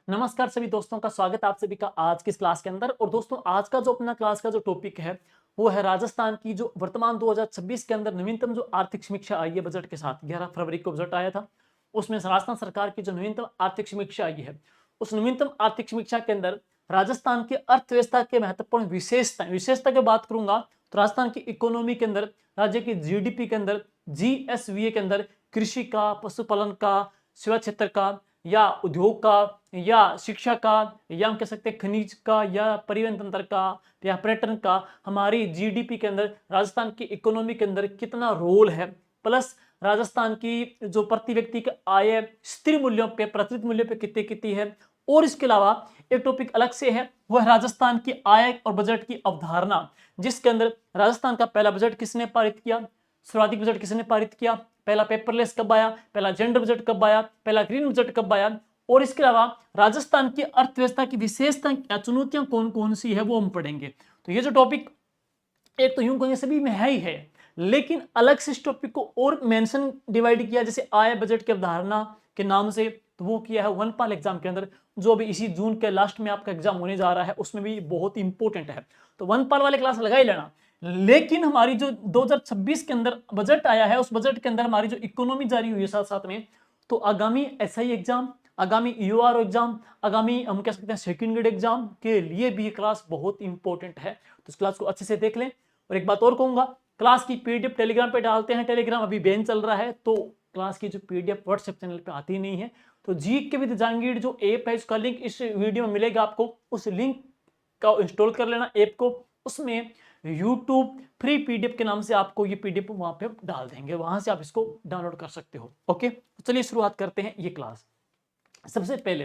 नमस्कार सभी दोस्तों का स्वागत है आप सभी का आज की इस क्लास के अंदर। और दोस्तों आज का जो अपना क्लास का जो टॉपिक है वो है राजस्थान की जो वर्तमान 2026 के अंदर नवीनतम जो आर्थिक समीक्षा आई है बजट के साथ। 11 फरवरी को बजट आया था, उसमें राजस्थान सरकार की जो नवीनतम आर्थिक समीक्षा आई है उस नवीनतम आर्थिक समीक्षा के अंदर राजस्थान की अर्थव्यवस्था के महत्वपूर्ण विशेषता की बात करूंगा तो राजस्थान की इकोनॉमी के अंदर, राज्य की जीडीपी के अंदर, जीएसवीए के अंदर कृषि का, पशुपालन का, सेवा क्षेत्र का या उद्योग का या शिक्षा का या हम कह सकते हैं खनिज का या परिवहन तंत्र का या पर्यटन का हमारी जीडीपी के अंदर राजस्थान की इकोनॉमी के अंदर कितना रोल है, प्लस राजस्थान की जो प्रति व्यक्ति की आय स्थिर मूल्यों पे प्रचलित मूल्यों पे कितनी कितनी है। और इसके अलावा एक टॉपिक अलग से है वह राजस्थान की आय और बजट की अवधारणा, जिसके अंदर राजस्थान का पहला बजट किसने पारित किया, सर्वाधिक बजट किसने पारित किया, पहला पेपरलेस कब आया, पहला जेंडर बजट कब आया, पहला ग्रीन बजट कब आया। और इसके अलावा राजस्थान की अर्थव्यवस्था की विशेषता या चुनौतियां कौन कौन सी है वो हम पढ़ेंगे। तो ये जो टॉपिक एक तो यूं कहेंगे सभी में है ही है, लेकिन अलग से इस टॉपिक को और मेंशन डिवाइड किया, जैसे आय बजट की अवधारणा के नाम से, तो वो किया है वनपाल एग्जाम के अंदर, जो अभी इसी जून के लास्ट में आपका एग्जाम होने जा रहा है, उसमें भी बहुत इंपॉर्टेंट है। तो वनपाल वाले क्लास लगा ही लेना। लेकिन हमारी जो 2026 के अंदर बजट आया है उस बजट के अंदर हमारी जो इकोनॉमी जारी हुई है साथ साथ में, तो आगामी एसआई एग्जाम, आगामी यूआरओ एग्जाम, आगामी हम कह सकते हैं सेकंड ग्रेड एग्जाम के लिए भी ये क्लास बहुत इंपॉर्टेंट है। तो इस क्लास को अच्छे से देख लें। और एक बात और कहूंगा, क्लास की पीडीएफ टेलीग्राम पे डालते हैं, टेलीग्राम अभी बैन चल रहा है तो क्लास की जो पीडीएफ व्हाट्सएप चैनल पे आती नहीं है। तो जी के विद जहांगीर जो ऐप है उसका लिंक इस वीडियो में मिलेगा आपको, उस लिंक का इंस्टॉल कर लेना ऐप को। उसमें यूट्यूब फ्री पीडीएफ के नाम से आपको ये पीडीएफ वहां पे डाल देंगे, वहां से आप इसको डाउनलोड कर सकते हो। ओके, तो चलिए शुरुआत करते हैं ये क्लास। सबसे पहले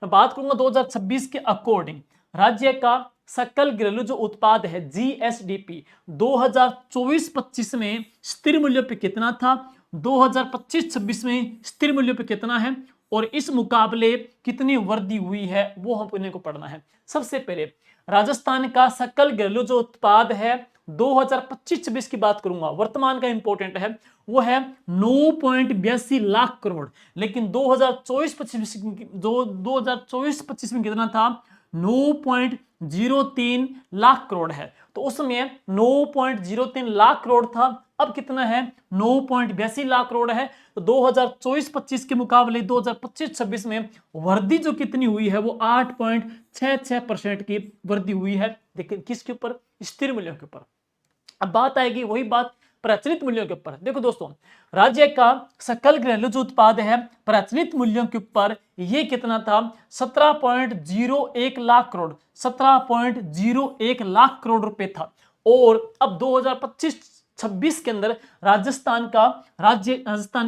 मैं बात करूंगा 2026 के अकॉर्डिंग राज्य का सकल घरेलू जो उत्पाद है जीएसडीपी 2024-25 में स्थिर मूल्य पे कितना था, 2025-26 में स्थिर मूल्य पे कितना है और इस मुकाबले कितनी वृद्धि हुई है वो हम को पढ़ना है। सबसे पहले राजस्थान का सकल घरेलू जो उत्पाद है 2025-26 की बात करूंगा, वर्तमान का इंपॉर्टेंट है, वो है 9.82 लाख करोड़। लेकिन 2024-25 में कितना था, 9.03 लाख करोड़ है। तो उसमें 9.03 लाख करोड़ था, अब कितना है 9.82 लाख करोड़ है। तो 2024-25 के मुकाबले 2025-26 में वृद्धि जो कितनी हुई है वो 8.66% की वृद्धि हुई है। देखिए किसके ऊपर, स्थिर मूल्यों के ऊपर। अब बात आएगी वही बात प्रचलित मूल्यों के ऊपर। देखो दोस्तों, राज्य का सकल घरेलू जो उत्पाद है प्रचलित मूल्यों के ऊपर ये कितना था, 17.01 लाख करोड़, 17.01 लाख करोड़ रुपए था। और अब 2025-26 के अंदर राजस्थान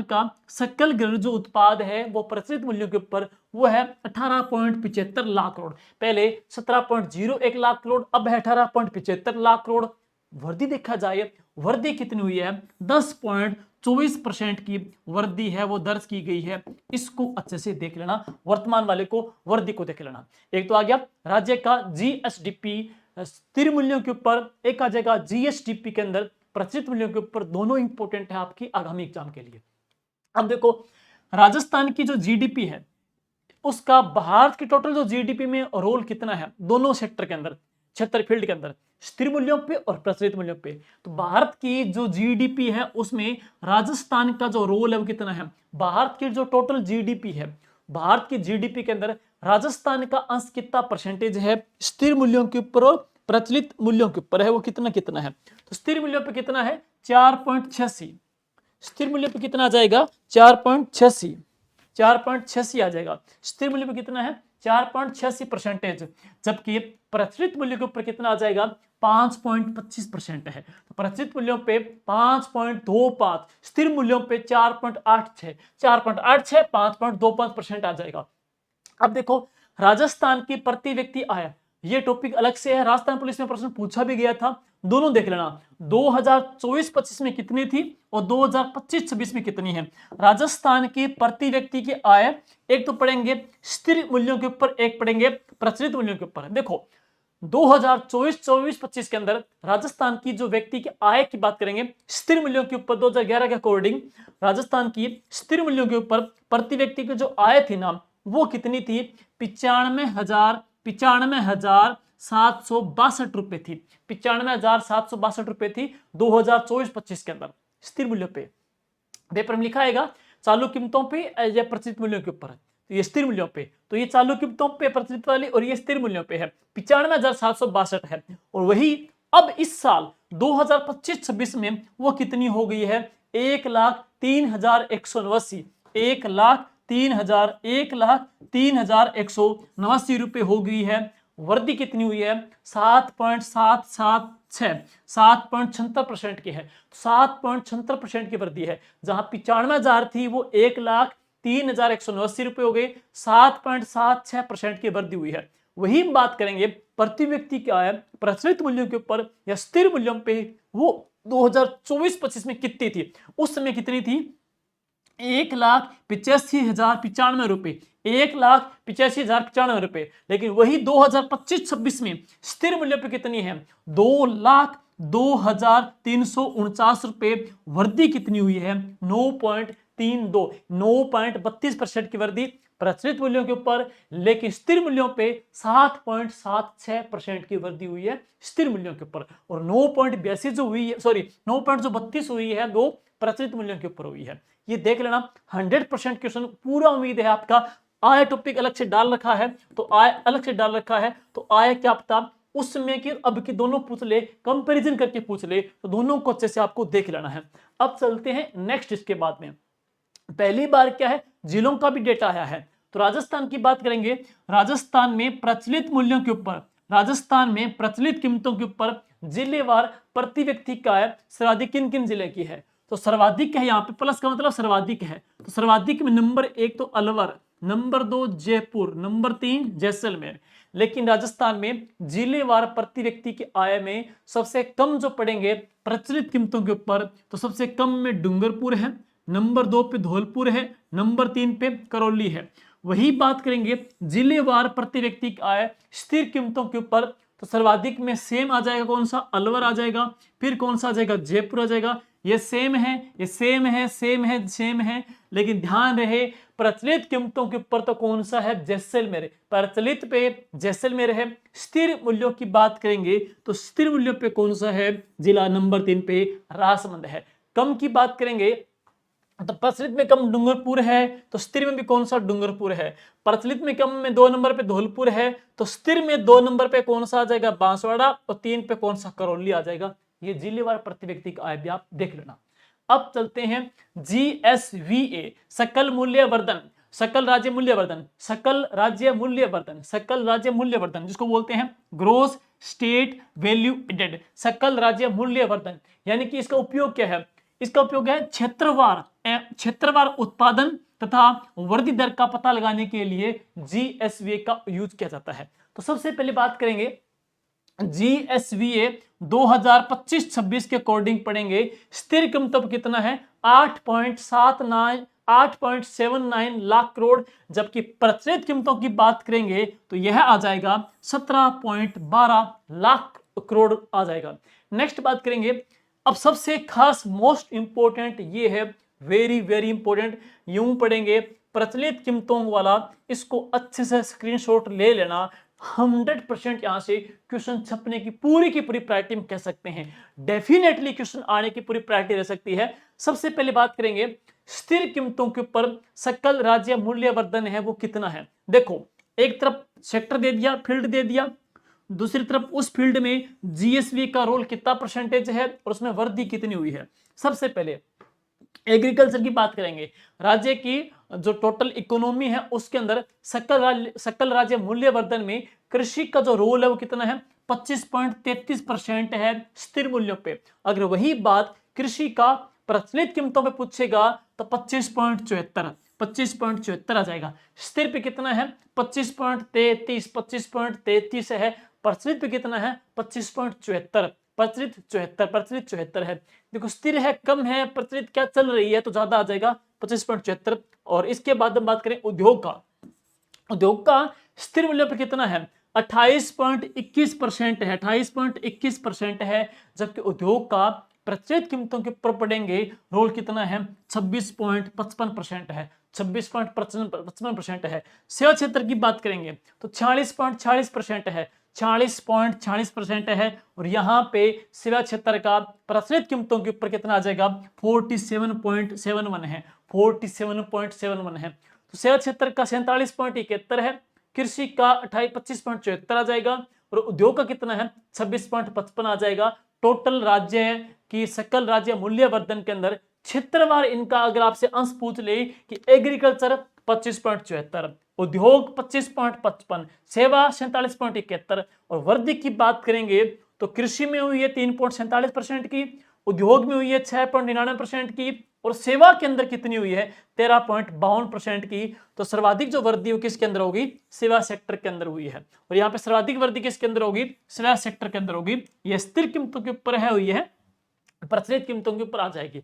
का सकल घरेलू जो उत्पाद है वो प्रचलित मूल्यों के ऊपर वो है 18.75 लाख करोड़। पहले 17.01 लाख करोड़, अब है 18.75 लाख करोड़। वृद्धि देखा जाए, वृद्धि कितनी हुई है, 10.24% की वृद्धि है वो दर्ज की गई है। इसको अच्छे से देख लेना, वर्तमान वाले को वृद्धि को देख लेना। एक तो आ गया राज्य का जीएसडीपी स्थिर मूल्यों के ऊपर, एक आ जाएगा जीएसडीपी के अंदर प्रचलित मूल्यों के ऊपर। दोनों इंपॉर्टेंट है आपकी आगामी एग्जाम के लिए। अब देखो राजस्थान की जो जीडीपी है उसका भारत की टोटल जो जीडीपी में रोल कितना है, दोनों सेक्टर के अंदर, क्षेत्र फील्ड के अंदर, स्थिर मूल्यों पे और प्रचलित मूल्यों पे। तो भारत की जो जीडीपी है उसमें राजस्थान का जो रोल है वो कितना है, भारत की जो टोटल जीडीपी है, भारत की जीडीपी के अंदर राजस्थान का अंश कितना परसेंटेज है स्थिर मूल्यों के ऊपर और प्रचलित मूल्यों के ऊपर है, वो कितना कितना है। तो स्थिर मूल्यों पे कितना है 4.86, स्थिर मूल्य पे कितना आ जाएगा 4.86, 4.86 आ जाएगा। स्थिर मूल्य पे कितना है 4.86%, जबकि प्रचलित मूल्य के ऊपर कितना आ जाएगा 5.25% है। तो प्रचलित मूल्यों पे 5.25, स्थिर मूल्यों पे 4.86, 4.86 5.25% आ जाएगा। अब देखो राजस्थान की प्रति व्यक्ति आय, ये टॉपिक अलग से है, राजस्थान पुलिस में प्रश्न पूछा भी गया था, दोनों देख लेना। 2024-25 में कितनी थी और 2025-26 में कितनी है। राजस्थान की प्रति व्यक्ति की आय एक तो पढ़ेंगे स्थिर मूल्यों के ऊपर, एक पढ़ेंगे प्रचलित मूल्यों के ऊपर। देखो 2024-25 के अंदर राजस्थान की जो व्यक्ति की आय की बात करेंगे स्थिर मूल्यों के ऊपर, 2011 के अकॉर्डिंग राजस्थान की स्थिर मूल्यों के ऊपर प्रति व्यक्ति की जो आय थी ना वो कितनी थी? 95,762 रुपए थी। 95,762 रुपए थी 2024-25 के अंदर स्थिर मूल्यों पे। पेपर में लिखा आएगा चालू कीमतों पे या प्रचलित मूल्यों के ऊपर, तो ये स्थिर मूल्यों पे, तो ये चालू कीमतों पे प्रचलित वाली और ये स्थिर मूल्यों पे है, 95,762 है। और वही अब इस साल 2025-26 में वो कितनी हो गई है? 1,03,189, 1,03,189 रुपए हो गई है। वृद्धि कितनी हुई है? 7.776, 7.76% की है। 7.76% की वृद्धि है। जहां 95,000 थी वो 1,03,189 रुपए हो गए, 7.76% की वृद्धि हुई है। वही बात करेंगे प्रति व्यक्ति क्या है प्रचलित मूल्यों के ऊपर या स्थिर मूल्यों पे, वो 2024-25 में कितनी थी? उस समय कितनी थी? 1,85,095 रुपए, 1,85,095 रुपए। लेकिन वही 2025-26 में स्थिर मूल्य पे कितनी है? 2,02,349 रुपए। वृद्धि कितनी हुई है? 9.32, 9.32% की वृद्धि प्रचलित मूल्यों के ऊपर, लेकिन स्थिर मूल्यों पे 7.76% की वृद्धि हुई है स्थिर मूल्यों के ऊपर। और 9.82 जो हुई है, सॉरी 9.32 हुई है वो प्रचलित मूल्यों के ऊपर हुई है। ये देख लेना 100% क्वेश्चन पूरा उम्मीद है आपका। आया टॉपिक अलग से डाल रखा है तो आय अलग से डाल रखा है, तो आया क्या पता उस समय की अब की दोनों पूछ ले, कंपैरिजन करके पूछ ले, तो दोनों को अच्छे से आपको देख लेना है। अब चलते हैं नेक्स्ट। इसके बाद में पहली बार क्या है जिलों का भी डेटा आया है, तो राजस्थान की बात करेंगे। राजस्थान में प्रचलित मूल्यों के ऊपर, राजस्थान में प्रचलित कीमतों के ऊपर जिलेवार प्रति व्यक्ति का है सर्वाधिक किन किन जिले की है? तो सर्वाधिक है यहाँ पे, प्लस का मतलब सर्वाधिक है, तो सर्वाधिक में नंबर 1 तो अलवर, नंबर 2 जयपुर, नंबर 3 जैसलमेर। लेकिन राजस्थान में जिलेवार प्रति व्यक्ति की आय में सबसे कम जो पड़ेंगे प्रचलित कीमतों के ऊपर, तो सबसे कम में डूंगरपुर है, नंबर 2 पे धौलपुर है, नंबर 3 पे करौली है। वही बात करेंगे जिलेवार प्रति व्यक्ति की आय स्थिर कीमतों के ऊपर, तो सर्वाधिक में सेम आ जाएगा, कौन सा? अलवर आ जाएगा। फिर कौन सा आ जाएगा? जयपुर आ जाएगा। ये सेम है, ये सेम है, सेम है, सेम है, लेकिन ध्यान रहे प्रचलित कीमतों के ऊपर तो कौन सा है? जैसलमेर। प्रचलित पे जैसलमेर है। स्थिर मूल्यों की बात करेंगे तो स्थिर मूल्यों पे कौन सा है? जिला नंबर 3 पे राजसमंद है। कम की बात करेंगे तो प्रचलित में कम डूंगरपुर है, तो स्थिर में भी कौन सा? डूंगरपुर है। प्रचलित में कम में 2 नंबर पे धौलपुर है, तो स्थिर में 2 नंबर पे कौन सा आ जाएगा? बांसवाड़ा, और 3 पे कौन सा? करौली आ जाएगा। ये जिलेवार प्रति व्यक्ति का आय भी आप देख लेना। अब चलते हैं GSVA, सकल मूल्य वर्धन, सकल राज्य मूल्य वर्धन, सकल राज्य मूल्य वर्धन, सकल राज्य मूल्य वर्धन, जिसको बोलते हैं ग्रोस स्टेट वैल्यू एडेड, सकल राज्य मूल्य वर्धन। यानी कि इसका उपयोग क्या है? इसका उपयोग है क्षेत्रवार उत्पादन तथा वृद्धि दर का पता लगाने के लिए GSVA का यूज किया जाता है। तो सबसे पहले बात करेंगे GSVA 2025-26 के अकॉर्डिंग पढ़ेंगे स्थिर कीमतों पर कितना है? 8.79 लाख करोड़, जबकि प्रचलित कीमतों की बात करेंगे तो यह आ जाएगा 17.12 लाख करोड़ आ जाएगा। नेक्स्ट बात करेंगे, अब सबसे खास मोस्ट इंपोर्टेंट ये है, वेरी वेरी इंपोर्टेंट, यूं पढ़ेंगे प्रचलित कीमतों वाला, इसको अच्छे से स्क्रीनशॉट ले लेना। 100% यहां से क्वेश्चन छपने की पूरी प्रायोरिटी हम कह सकते हैं, डेफिनेटली क्वेश्चन आने की पूरी प्रायोरिटी रह सकती है। सबसे पहले बात करेंगे स्थिर कीमतों के ऊपर सकल राज्य मूल्य वर्धन है वो कितना है। देखो एक तरफ सेक्टर दे दिया, फील्ड दे दिया, दूसरी तरफ उस फील्ड में GSV का रोल कितना परसेंटेज है और उसमें वृद्धि कितनी हुई है। सबसे पहले एग्रीकल्चर की बात करेंगे, राज्य की जो टोटल इकोनॉमी है उसके अंदर सकल राज्य मूल्य वर्धन में कृषि का जो रोल है वो कितना है? 25.33% है स्थिर मूल्यों पे। अगर वही बात कृषि का प्रचलित कीमतों पे पूछेगा तो 25.74 आ जाएगा। स्थिर पे कितना है? 25.33 है। प्रचलित पे कितना है? 25.74, प्रचलित 74 है। देखो स्थिर है कम है, प्रचलित क्या चल रही है तो ज्यादा आ जाएगा 25.74। और इसके बाद हम बात करें उद्योग का, उद्योग का स्थिर मूल्य पर कितना है? 28.21% है, 28.21% है, जबकि उद्योग का प्रचलित कीमतों के ऊपर पड़ेंगे रोल कितना है? 26.55% है। 26.55% है। सेवा क्षेत्र की बात करेंगे तो 46.46% है, 40.40% है। और यहाँ पे सेवा क्षेत्र का प्रचलित कीमतों के ऊपर कितना आ जाएगा, 47.71 है, 47.71 है। तो सेवा क्षेत्र का 47.71 है, कृषि का 25.74 आ जाएगा, और उद्योग का कितना है 26.55 आ जाएगा। टोटल राज्य की सकल राज्य मूल्यवर्धन के अंदर क्षेत्रवार इनका अगर आपसे अंश पूछ ले कि एग्रीकल्चर 25.74, उद्योग 25.55, सेवा 47.71, और वृद्धि की बात करेंगे तो कृषि में हुई है 3.47% की, उद्योग में हुई है 6.99% की, और सेवा के अंदर कितनी हुई है 13.52% की। तो सर्वाधिक जो वृद्धि किसके अंदर होगी, सेवा सेक्टर के अंदर हुई है। और यहाँ पे सर्वाधिक वृद्धि किसके अंदर होगी, सेवा सेक्टर के अंदर होगी। यह स्थिर कीमतों के ऊपर है, हुई है, प्रचलित कीमतों के ऊपर आ जाएगी।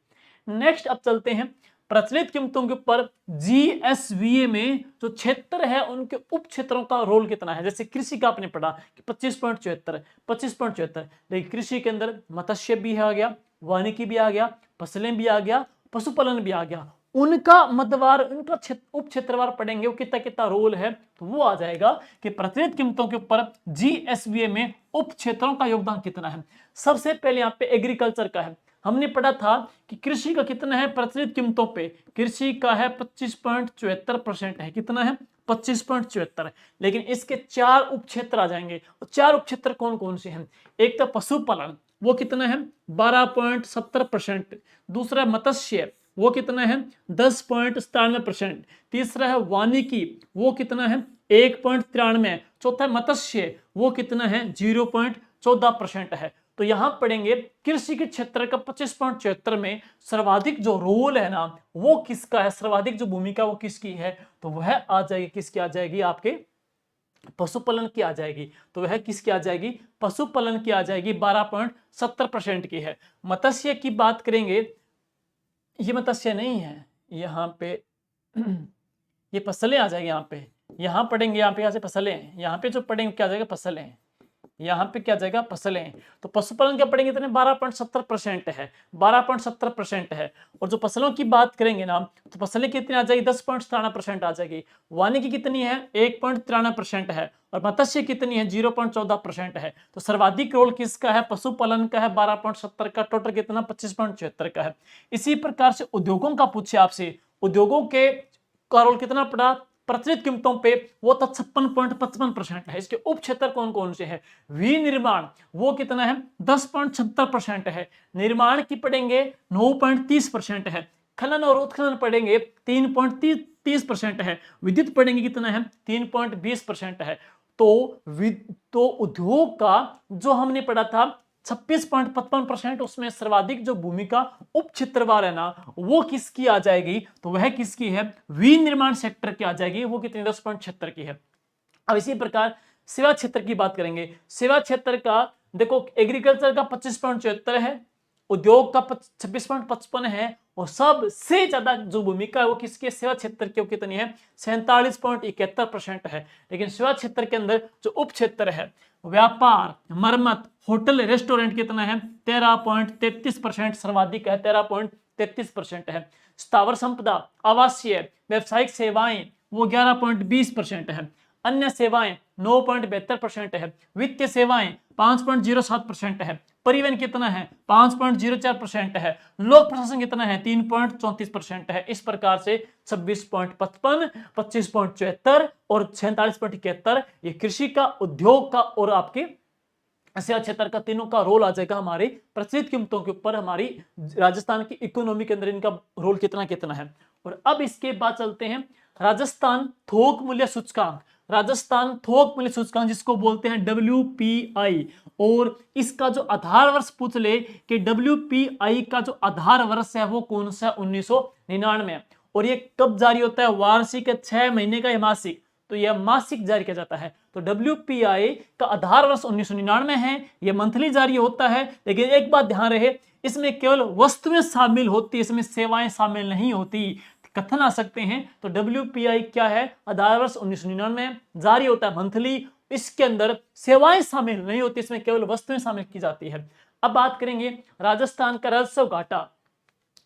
नेक्स्ट अब चलते हैं प्रचलित कीमतों के ऊपर। जीएसवीए में जो क्षेत्र है उनके उप क्षेत्रों का रोल कितना है। जैसे कृषि का आपने पढ़ा कि 25.74, लेकिन कृषि के अंदर मत्स्य भी आ गया, वानिकी भी आ गया, फसलें भी आ गया, पशुपालन भी आ गया। उनका मदवार, उनका उप क्षेत्रवार पढ़ेंगे वो कितना कितना रोल है, तो वो आ जाएगा कि प्रचलित कीमतों के ऊपर जीएसवीए में उप क्षेत्रों का योगदान कितना है। सबसे पहले यहाँ पे एग्रीकल्चर का है। हमने पढ़ा था कि कृषि का कितना है प्रचलित कीमतों पे, कृषि का है 25.74% है, कितना है 25.74। लेकिन इसके 4 उप क्षेत्र आ जाएंगे, और 4 उप क्षेत्र कौन कौन से हैं। एक तो पशुपालन, वो कितना है 12.70%, दूसरा मत्स्य वो कितना है 10.97%, तीसरा है वानिकी वो कितना है 1.93, चौथा मत्स्य वो कितना है 0.14% है। तो यहां पढ़ेंगे कृषि के क्षेत्र का 25.74 में सर्वाधिक जो रोल है ना वो किसका है, सर्वाधिक जो भूमिका वो किसकी है, तो वह आ जाएगी, किसकी आ जाएगी, आपके पशुपालन की आ जाएगी। तो वह किसकी आ जाएगी, पशुपालन की आ जाएगी, 12.70% की है। मत्स्य की बात करेंगे, ये मत्स्य नहीं है, यहाँ पे ये फसलें आ जाएगी। यहाँ पढ़ेंगे, यहाँ पे यहाँ से फसलें, यहाँ पे जो पढ़ेंगे क्या आ जाएगा, फसलें, यहाँ पे क्या जाएगा, फसलें। तो पशुपालन क्या पढ़ेंगे इतने 12.70% है, 12.70% है। और जो फसलों की बात करेंगे ना तो फसलें कितनी आ जाएगी 10.97% आ जाएगी, वानिकी कितनी है 1.93% है, और मत्स्य कितनी है 0.14% है। तो सर्वाधिक रोल किसका है, पशुपालन का है 12.70 का, टोटल कितना 25.74 का है। इसी प्रकार से उद्योगों का पूछे आपसे, उद्योगों के का रोल कितना पड़ा प्रचलित कीमतों पे, वो तो 56.55% है। इसके उप क्षेत्र कौन कौन से हैं, विनिर्माण वो कितना है 10.76% है, निर्माण की पढ़ेंगे 9.30% है, खनन और उत्खनन पढ़ेंगे 3.30% है, विद्युत पढ़ेंगे कितना है 3.20% है। तो उद्योग का जो हमने पढ़ा था 26.55%, उसमें सर्वाधिक जो भूमिका उप क्षेत्रवार है ना वो किसकी आ जाएगी, तो वह किसकी है, विनिर्माण सेक्टर की आ जाएगी, वो कितनी 10.76 की है। अब इसी प्रकार सेवा क्षेत्र की बात करेंगे। सेवा क्षेत्र का देखो एग्रीकल्चर का 25.74 है, उद्योग का 26.55 है, और सबसे ज्यादा जो भूमिका है वो किसके, सेवा क्षेत्र की कितनी है 47.71% है। लेकिन सेवा क्षेत्र के अंदर जो उप क्षेत्र है व्यापार, मरम्मत, होटल, रेस्टोरेंट कितना है 13.33%, सर्वाधिक है 13.33% है। स्थावर संपदा, आवासीय, व्यवसायिक सेवाएं वो 11.20% है, अन्य सेवाएं 9.72% है, वित्तीय सेवाएं 5.07% है, परिवहन कितना है 5.04% है, लोक प्रशासन कितना है 3.34% है। इस प्रकार से 26.55, 25.74 और 47.71 ये कृषि का, उद्योग का और आपके सेवा क्षेत्र का, तीनों का रोल आ जाएगा हमारे प्रचलित कीमतों के ऊपर। हमारी राजस्थान की इकोनॉमी के अंदर इनका रोल कितना कितना है। और अब इसके बाद चलते हैं राजस्थान थोक मूल्य सूचकांक। राजस्थान थोक मूल्य सूचकांक जिसको बोलते हैं WPI, और इसका जो आधार वर्ष पूछ ले कि WPI का जो आधार वर्ष है वो कौन सा, 1999। और ये कब जारी होता है, वार्षिक 6 महीने का, मासिक, तो यह मासिक जारी किया जाता है। तो WPI का आधार वर्ष 1999 है, यह मंथली जारी होता है। लेकिन एक बात ध्यान रहे, इसमें केवल वस्तुएं शामिल होती, इसमें सेवाएं शामिल नहीं होती। कथन आ सकते हैं। तो WPI क्या है, आधार वर्ष 1999 जारी होता है मंथली, इसके अंदर सेवाएं शामिल नहीं होती, इसमें केवल वस्तुएं शामिल की जाती है। अब बात करेंगे राजस्थान का राजस्व घाटा।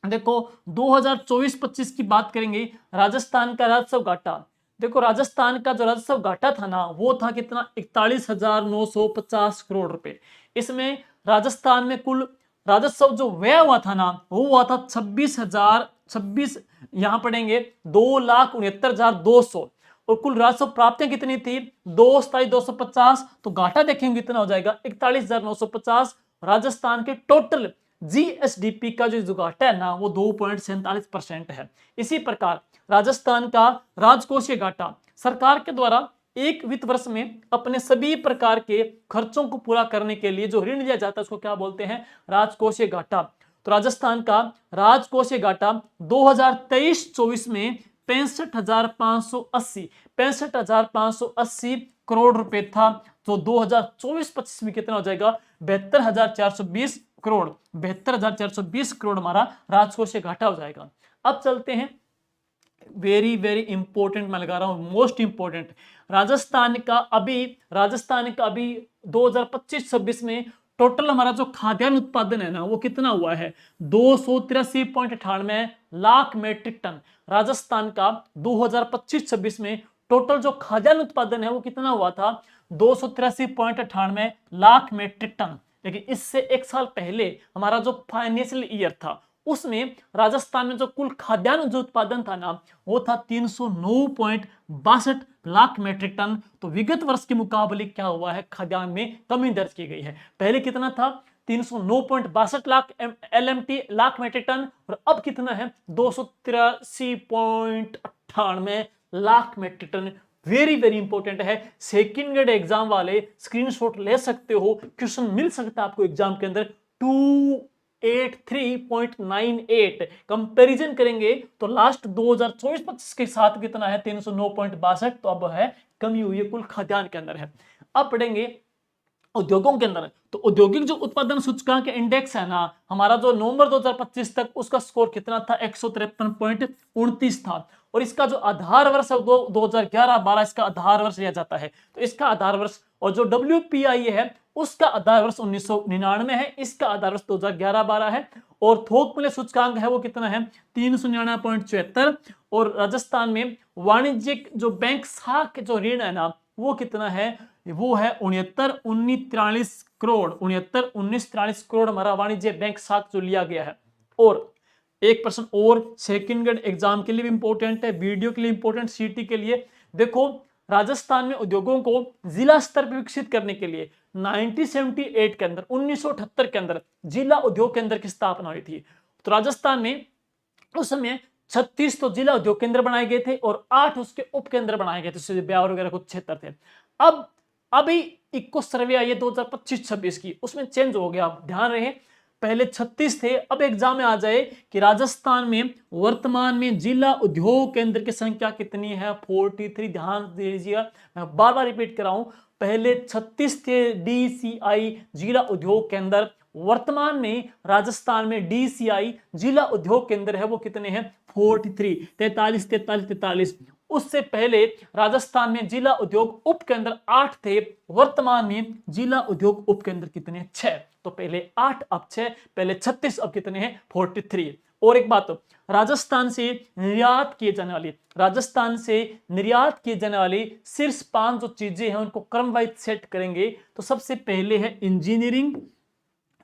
देखो 2024-25 की बात करेंगे, राजस्थान का राजस्व घाटा। देखो राजस्थान का जो राजस्व घाटा था ना वो था कितना, 41,950 करोड़ रुपए। इसमें राजस्थान में कुल राजस्व जो व्यय हुआ था ना वो हुआ था 26,026, यहाँ पढ़ेंगे 2,69,200। और कुल राजस्व प्राप्तियां कितनी थी, 2,27,250। तो घाटा देखेंगे कितना हो जाएगा, 41,950। राजस्थान के टोटल जीएसडीपी का जो घाटा है ना वो 2.47% है। इसी प्रकार राजस्थान का राजकोषीय घाटा, सरकार के द्वारा एक वित्त वर्ष में अपने सभी प्रकार के खर्चों को पूरा करने के लिए जो ऋण लिया जाता है उसको क्या बोलते हैं, राजकोषीय घाटा। तो राजस्थान का राजकोषीय घाटा 2023-24 में 65,580 करोड़ रुपए था। तो 2024-25 में कितना हो जाएगा, 72,420 करोड़। 72,420 करोड़ हमारा राजकोषीय घाटा हो जाएगा। अब चलते हैं, वेरी वेरी इंपॉर्टेंट मैं लगा रहा हूं, मोस्ट इंपॉर्टेंट। राजस्थान का अभी 2025-26 में टोटल हमारा जो खाद्यान्न उत्पादन है ना वो कितना हुआ है, 283.98 लाख मेट्रिक टन। राजस्थान का 2025-26 में टोटल जो खाद्यान्न उत्पादन है वो कितना हुआ था, 283.98 लाख मेट्रिक टन। लेकिन इससे एक साल पहले हमारा जो फाइनेंशियल ईयर था उसमें राजस्थान में जो कुल खाद्यान्न जो उत्पादन था ना वो था 309.62 लाख मेट्रिक टन। तो विगत वर्ष के मुकाबले क्या हुआ है, खाद्यान्न में कमी दर्ज की गई है। पहले कितना था, 309.62 lakh LMT lakh metric ton, और अब कितना है, 283.98 lakh metric ton. Very very important है, सेकंड ग्रेड एग्जाम वाले स्क्रीनशॉट ले सकते हो, क्वेश्चन मिल सकता है आपको एग्जाम के अंदर। 283.98 कंपैरिजन करेंगे तो लास्ट 2024-25 के साथ कितना है, 309.62। तो अब है कमी हुई है कुल खाद्यान्न के अंदर है। अब पढ़ेंगे उद्योगों के अंदर। तो औद्योगिक जो उत्पादन सूचकांक इंडेक्स है ना हमारा जो नवंबर 2025 तक उसका स्कोर कितना था, 153.29 था। और इसका जो आधार वर्ष है 2011-12 इसका आधार वर्ष लिया जाता है। तो इसका आधार वर्ष, और जो WPI है उसका आधार वर्ष 1999 है, इसका आधार वर्ष 2011-12 है। और थोक मूल्य सूचकांक है वो कितना है, 399.74। और राजस्थान में वाणिज्यिक जो बैंक साख जो ऋण है ना वो कितना है, वो है 69,1943 करोड़। 69,1943 करोड़ हमारा वाणिज्य बैंक साख जो लिया गया है। और एक प्रश्न और सेकंड ग्रेड एग्जाम के लिए भी इंपॉर्टेंट है, वीडियो के लिए इंपॉर्टेंट, सीटी के लिए। देखो राजस्थान में उद्योगों को जिला स्तर पर विकसित करने के लिए 1978 के अंदर 1978 के अंदर जिला उद्योग केंद्र की स्थापना हुई थी। तो राजस्थान में उस समय 36 तो जिला उद्योग केंद्र बनाए गए थे और 8 उसके उप केंद्र बनाए गए थे, ब्यावर वगैरह कुछ क्षेत्र थे। अब अभी इको सर्वे आई है 2025-26 की, उसमें चेंज हो गया, ध्यान रहे। पहले 36 थे, अब एग्जाम में आ जाए कि राजस्थान में वर्तमान में जिला उद्योग केंद्र की संख्या कितनी है, 43। ध्यान दीजिएगा, मैं बार बार रिपीट कर रहा हूं, पहले 36 थे DCI जिला उद्योग केंद्र। वर्तमान में राजस्थान में DCI जिला उद्योग केंद्र है वो कितने हैं, 43, 43। उससे पहले राजस्थान में जिला उद्योग उप केंद्र 8 थे, वर्तमान में जिला उद्योग उप केंद्र कितने, 6। तो पहले 8 अब 6, पहले 36 अब कितने हैं, 43। और एक बात, राजस्थान से निर्यात किए जाने वाली शीर्ष 5 जो चीजें हैं उनको क्रमवाइज सेट करेंगे। तो सबसे पहले है इंजीनियरिंग,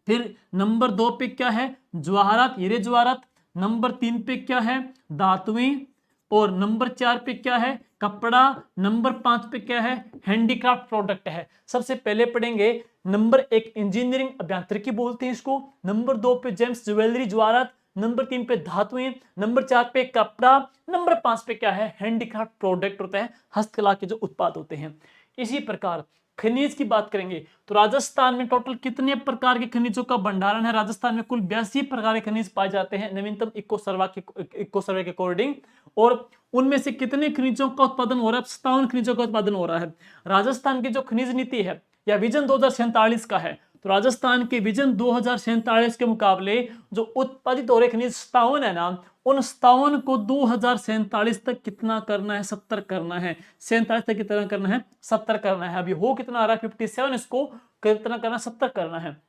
फिर नंबर 2 पे क्या है, जवाहरात, हीरे जवाहरात। नंबर 3 पे क्या है, धातुएं। और नंबर 4 पे क्या है, कपड़ा। नंबर 5 पे क्या है, हैंडीक्राफ्ट प्रोडक्ट है। सबसे पहले पढ़ेंगे नंबर 1 इंजीनियरिंग, अभियांत्रिकी बोलते हैं इसको। नंबर 2 पे जेम्स, ज्वेलरी, जवाहरात। नंबर 3 पे धातुएं। नंबर 4 पे कपड़ा। नंबर 5 पे क्या है, हैंडीक्राफ्ट प्रोडक्ट होता है, हस्तकला के जो उत्पाद होते हैं। इसी प्रकार खनिज की बात करेंगे तो राजस्थान में टोटल कितने प्रकार के खनिजों का भंडारण है, राजस्थान में कुल 82 प्रकार के खनिज पाए जाते हैं नवीनतम इको सर्वे के अकॉर्डिंग। और उनमें से कितने खनिजों का उत्पादन हो रहा है, 57 खनिजों का उत्पादन हो रहा है। राजस्थान की जो खनिज नीति है या विजन 2047 का है, तो राजस्थान के विजन 2047 के मुकाबले जो उत्पादित हो रहे खनिज 57 है ना, उन 57 को 2047 तक कितना करना है, 70 करना है। 47 तक कितना करना है, 70 करना है। अभी हो कितना आ रहा है, 57, इसको कितना करना है, 70 करना है।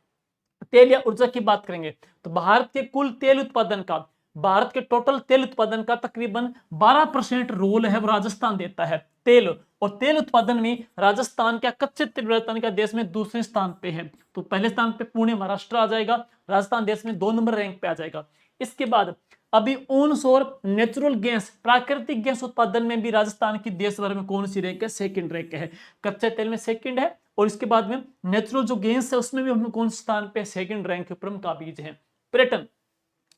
तेल या ऊर्जा की बात करेंगे तो भारत के कुल तेल उत्पादन का भारत के टोटल तेल उत्पादन का तकरीबन 12% रोल है वो राजस्थान देता है तेल, और तेल उत्पादन में राजस्थान का कच्चे तेल राजस्थान का देश में दूसरे स्थान पे है। तो पहले स्थान पे पुणे महाराष्ट्र आ जाएगा, राजस्थान देश में 2 नंबर रैंक पे आ जाएगा। इसके बाद अभी ऑनशोर नेचुरल गैस प्राकृतिक गैस उत्पादन में भी राजस्थान की देश भर में कौन सी रैंक है, सेकंड रैंक है। कच्चे तेल में सेकंड है, और इसके बाद में नेचुरल जो गैस है उसमें भी हम कौन से स्थान पे, सेकंड रैंक पर हम काबिज है। पर्यटन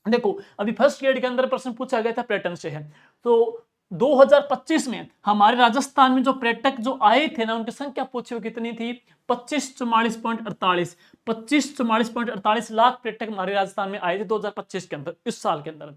देखो, अभी फर्स्ट ग्रेड के अंदर प्रश्न पूछा गया था पर्यटन से है। तो 2025 में हमारे राजस्थान में जो पर्यटक जो आए थे ना, उनकी संख्या पूछी वो कितनी थी, 2544.48 2544.48 लाख पर्यटक हमारे राजस्थान में आए थे 2025 के अंदर, इस साल के अंदर।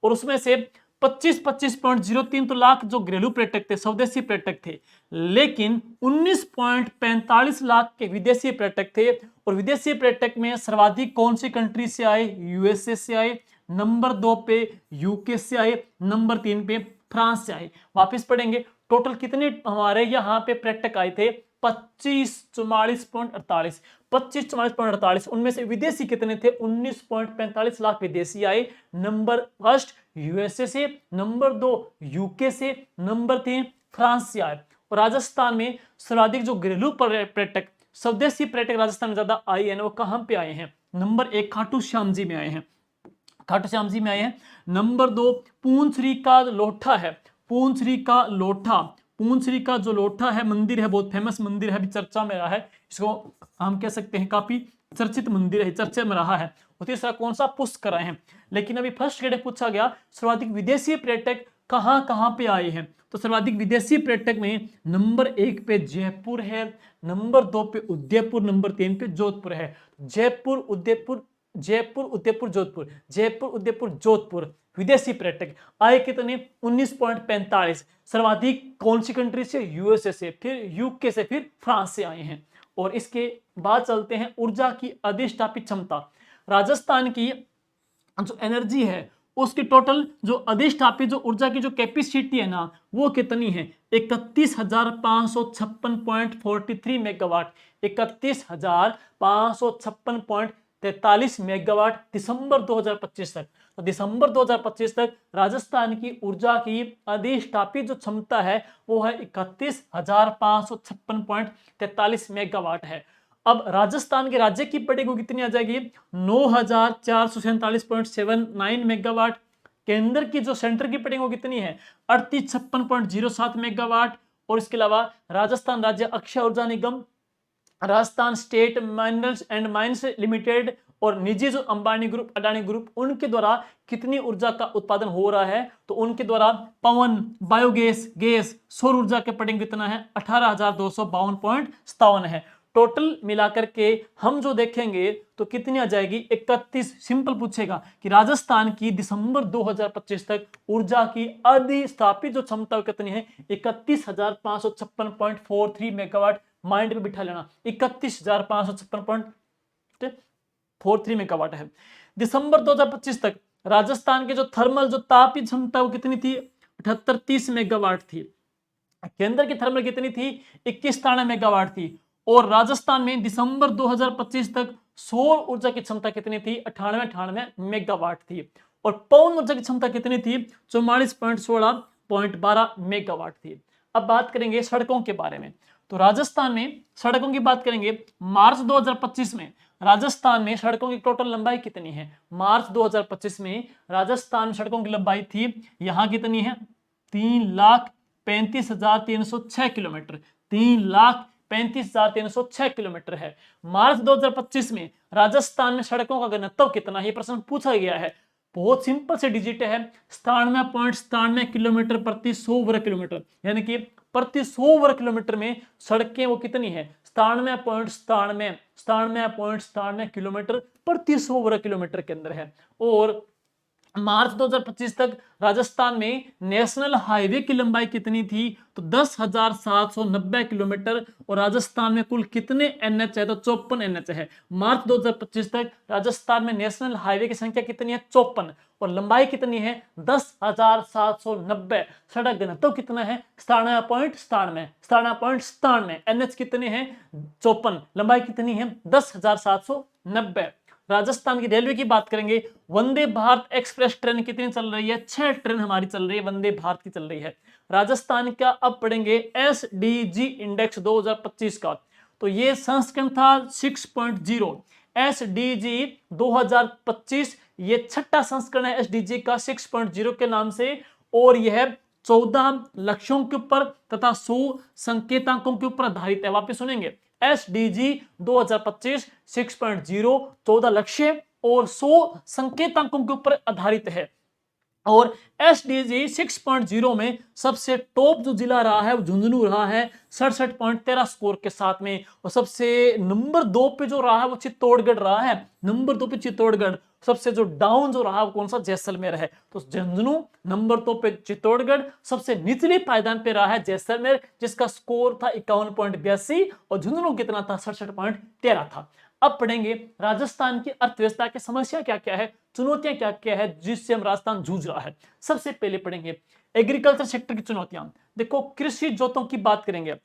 और उसमें से 25.03 तो लाख जो घरेलू पर्यटक थे, स्वदेशी पर्यटक थे, लेकिन 19.45 लाख के विदेशी पर्यटक थे। और विदेशी पर्यटक में सर्वाधिक कौन सी कंट्री से आए, यूएसए से आए, नंबर 2 पे यूके से आए, नंबर 3 पे फ्रांस से आए। वापस पढ़ेंगे, टोटल कितने हमारे यहाँ पे पर्यटक आए थे, 2544.48 उनमें से विदेशी कितने थे, 19.45 लाख विदेशी आए। नंबर फर्स्ट यूएसए से, नंबर 2 यूके से, नंबर 3 फ्रांस से आए। और राजस्थान में सर्वाधिक जो घरेलू पर्यटक स्वदेशी पर्यटक राजस्थान में ज्यादा आए हैं, वो कहां पे आए हैं, नंबर 1 खाटू श्याम जी में आए हैं, खाटू श्याम जी में आए हैं। नंबर 2 पूंछरी का लोठा है, पूंछरी का लोठा, पूंछरी का जो लोठा है मंदिर है, बहुत फेमस मंदिर है, अभी चर्चा में रहा है, इसको हम कह सकते हैं काफी चर्चित मंदिर है, चर्चा में रहा है। और तीसरा कौन सा, पुष्कर आए हैं। लेकिन अभी फर्स्ट ग्रेड पूछा गया सर्वाधिक विदेशी पर्यटक कहां कहां पे आए हैं, तो सर्वाधिक विदेशी पर्यटक में नंबर 1 पे जयपुर है, नंबर 2 पे उदयपुर, नंबर 3 पे जोधपुर है। जयपुर उदयपुर, जयपुर उदयपुर जोधपुर, जयपुर उदयपुर जोधपुर विदेशी पर्यटक आए कितने, 19.45। सर्वाधिक कौन सी कंट्री से, यूएसए से, फिर यूके से, फिर फ्रांस से आए हैं। और इसके बाद चलते हैं ऊर्जा की अधिष्ठापित क्षमता। राजस्थान की जो एनर्जी है उसकी टोटल जो अधिष्ठापित जो ऊर्जा की जो कैपेसिटी है ना, वो कितनी है, 31,556.43 मेगावाट, 31,556.43 मेगावाट दिसंबर 2025 तक। तो दिसंबर 2025 तक राजस्थान की ऊर्जा की अधिष्ठापित जो क्षमता है वो है 31,556.43 मेगावाट है। अब राजस्थान के राज्य की पड़ेगी कितनी आ जाएगी, 9,447.79 मेगावाट। केंद्र की जो सेंटर की पड़ेगी वो कितनी है, 3856.07 मेगावाट। और इसके अलावा Rajasthan Rajya Akshay Urja Nigam, Rajasthan state miners and mines limited और निजी जो अंबानी ग्रुप, अडानी ग्रुप, उनके द्वारा कितनी ऊर्जा का उत्पादन हो रहा है, तो उनके द्वारा पवन, बायोगैस, गैस, सौर ऊर्जा के पड़ेंगे कितना है, 18,252.57 है। टोटल मिलाकर के हम जो देखेंगे तो कितनी आ जाएगी, 31। सिंपल पूछेगा कि राजस्थान की दिसंबर 2025 तक ऊर्जा की अधिस्थापित जो क्षमता कितनी है, 31,556.43 मेगावाट। माइंड में बिठा लेना, 31,556.43 मेगावाट है। दिसंबर 2025 तक राजस्थान के जो थर्मल जो तापीय क्षमता वो कितनी थी, 7830 मेगावाट थी। केंद्र की थर्मल कितनी थी, 2193 मेगावाट थी। और राजस्थान में दिसंबर 2025 तक सौर ऊर्जा की क्षमता कितनी थी, 98 मेगावाट थी। और पवन ऊर्जा की क्षमता कितनी थी, 44.16.12 मेगावाट थी। अब बात करेंगे सड़कों के बारे में। तो राजस्थान में सड़कों की बात करेंगे, मार्च 2025 में राजस्थान में सड़कों की टोटल लंबाई कितनी है, मार्च 2025 में राजस्थान में सड़कों की लंबाई थी, यहां कितनी है, 3,35,306 किलोमीटर, 3,35,306 किलोमीटर है। मार्च 2025 में राजस्थान में सड़कों का घनत्व कितना है, ये प्रश्न पूछा गया है। बहुत सिंपल से डिजिट है, 97.97 किलोमीटर प्रति 100 वर्ग किलोमीटर, यानी कि प्रति 100 वर्ग किलोमीटर में सड़कें वो कितनी है, 97.97 किलोमीटर प्रति 100 वर्ग किलोमीटर के अंदर है। और मार्च 2025 तक राजस्थान में नेशनल हाईवे की लंबाई कितनी थी, तो 10,790 किलोमीटर। और राजस्थान में कुल कितने एनएच है, तो 54 एनएच है। मार्च 2025 तक राजस्थान में नेशनल हाईवे की संख्या कितनी है, 54। और लंबाई कितनी है, 10,790। सड़क घनत्व कितना है, 97.97 एनएच कितने हैं, 54। लंबाई कितनी है, 10,790। राजस्थान की रेलवे की बात करेंगे, वंदे भारत एक्सप्रेस ट्रेन कितनी चल रही है? 6 ट्रेन हमारी चल रही है, वंदे भारत की चल रही है। राजस्थान का अब पढ़ेंगे एसडीजी इंडेक्स 2025 का, तो ये संस्करण था 6.0। एसडीजी 2025 ये छठा संस्करण है एसडीजी का 6.0 के नाम से, और यह 14 लक्ष्यों के ऊपर तथा 100 संकेतांकों के ऊपर आधारित है। वापस सुनेंगे, एसडीजी 2025 6.0 14 लक्ष्य और 100 संकेतांकों के ऊपर आधारित है। और एसडीजी 6.0 में सबसे टॉप जो जिला रहा है वो झुंझुनू रहा है 67.13 स्कोर के साथ में, और सबसे नंबर 2 पे जो रहा है वो चित्तौड़गढ़ रहा है, नंबर 2 पे चित्तौड़गढ़। सबसे जो डाउन जो रहा वो कौन सा? जैसलमेर है। तो झुंझुनू नंबर 2 पे चित्तौड़गढ़, सबसे निचले पायदान पे रहा है जैसलमेर जिसका स्कोर था 51.82 और झुंझुनू कितना था? 67.13 था। अब पढ़ेंगे राजस्थान की अर्थव्यवस्था की समस्या क्या क्या है, चुनौतियां क्या क्या है जिससे हम राजस्थान जूझ रहा है। सबसे पहले पढ़ेंगे एग्रीकल्चर सेक्टर की चुनौतियां। देखो कृषि जोतों की बात करेंगे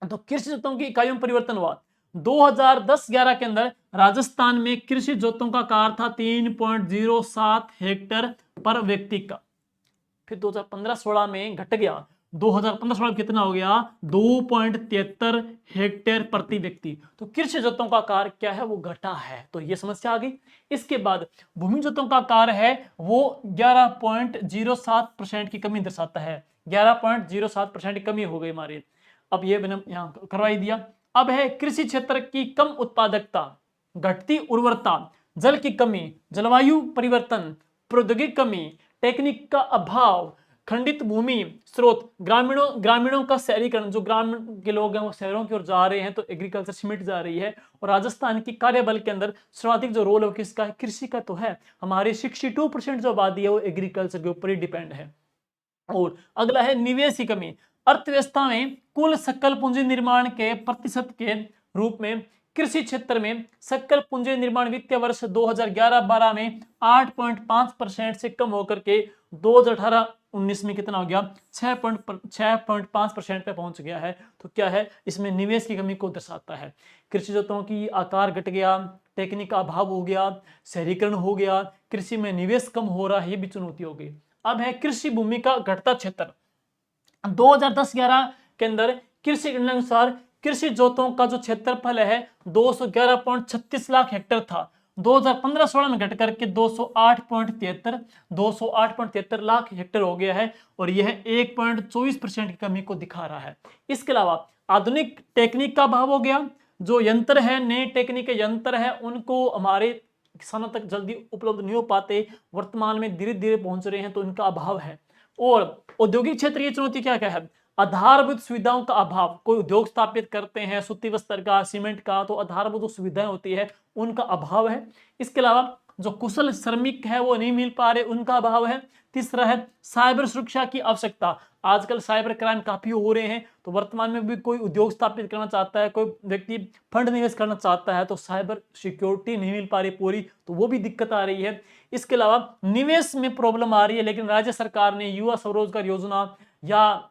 तो कृषि जोतों की इकाइयों में परिवर्तन हुआ। 2010-11 के अंदर राजस्थान में कृषि जोतों का आकार था 3.07 हेक्टेयर पर व्यक्ति का, फिर 2015-16 में घट गया, 2015-16 में कितना हो गया? 2.73 हेक्टेयर प्रति व्यक्ति। तो कृषि जोतों का आकार क्या है? वो घटा है, तो ये समस्या आ गई। इसके बाद भूमि जोतों का आकार है वो 11.07% की कमी दर्शाता है, 11.07% की कमी हो गई हमारी। अब ये मैंने यहाँ करवाई दिया। अब है कृषि क्षेत्र की कम उत्पादकता, घटती उर्वरता, जल की कमी, जलवायु परिवर्तन, प्रौद्योगिकी कमी, टेक्निक का अभाव, खंडित भूमि स्रोत, ग्रामीणों का शहरीकरण, जो ग्रामीण के लोग हैं वो शहरों की ओर जा रहे हैं तो एग्रीकल्चर सिमट जा रही है। और राजस्थान की कार्यबल के अंदर सर्वाधिक जो रोल है किसका है? कृषि का तो है। हमारी 62% जो आबादी है वो एग्रीकल्चर के ऊपर ही डिपेंड है। और अगला है निवेश की कमी। अर्थव्यवस्था में कुल सकल पूंजी निर्माण के प्रतिशत के रूप में कृषि क्षेत्र में सकल पूंजी निर्माण वित्तीय वर्ष 2011-12 में 8.5% से कम होकर के 2018-19 में कितना हो गया? 6.5% पे पहुंच गया है। तो क्या है? इसमें निवेश की कमी को दर्शाता है। कृषि जोतों की आकार घट गया, टेक्निक का अभाव हो गया, शहरीकरण हो गया, कृषि में निवेश कम हो रहा है, ये भी चुनौती हो गई। अब है कृषि भूमि का घटता क्षेत्र। 2010-11 के अंदर कृषि गणना अनुसार कृषि जोतों का जो क्षेत्रफल है 211.36 लाख हेक्टेयर था, 2015-16 में घट करके 208.73 लाख हेक्टेयर हो गया है, और यह 1.24% की कमी को दिखा रहा है। इसके अलावा आधुनिक टेक्निक का अभाव हो गया, जो यंत्र है, नए टेक्निक के यंत्र है उनको हमारे किसानों तक जल्दी उपलब्ध नहीं हो पाते, वर्तमान में धीरे धीरे पहुंच रहे हैं, तो इनका अभाव है। और औद्योगिक क्षेत्र की चुनौती क्या क्या है? आधारभूत सुविधाओं का अभाव। कोई उद्योग स्थापित करते हैं सूती वस्त्र का, सीमेंट का, तो आधारभूत जो सुविधाएं होती है उनका अभाव है। इसके अलावा जो कुशल श्रमिक है वो नहीं मिल पा रहे, उनका अभाव है। तीसरा है साइबर सुरक्षा की आवश्यकता। आजकल साइबर क्राइम काफी हो रहे हैं, तो वर्तमान में भी कोई उद्योग स्थापित करना चाहता है, कोई व्यक्ति फंड निवेश करना चाहता है, तो साइबर सिक्योरिटी नहीं मिल पा रही पूरी, तो वो भी दिक्कत आ रही है। इसके अलावा निवेश में प्रॉब्लम आ रही है, लेकिन राज्य सरकार ने युवा स्वरोजगार योजना या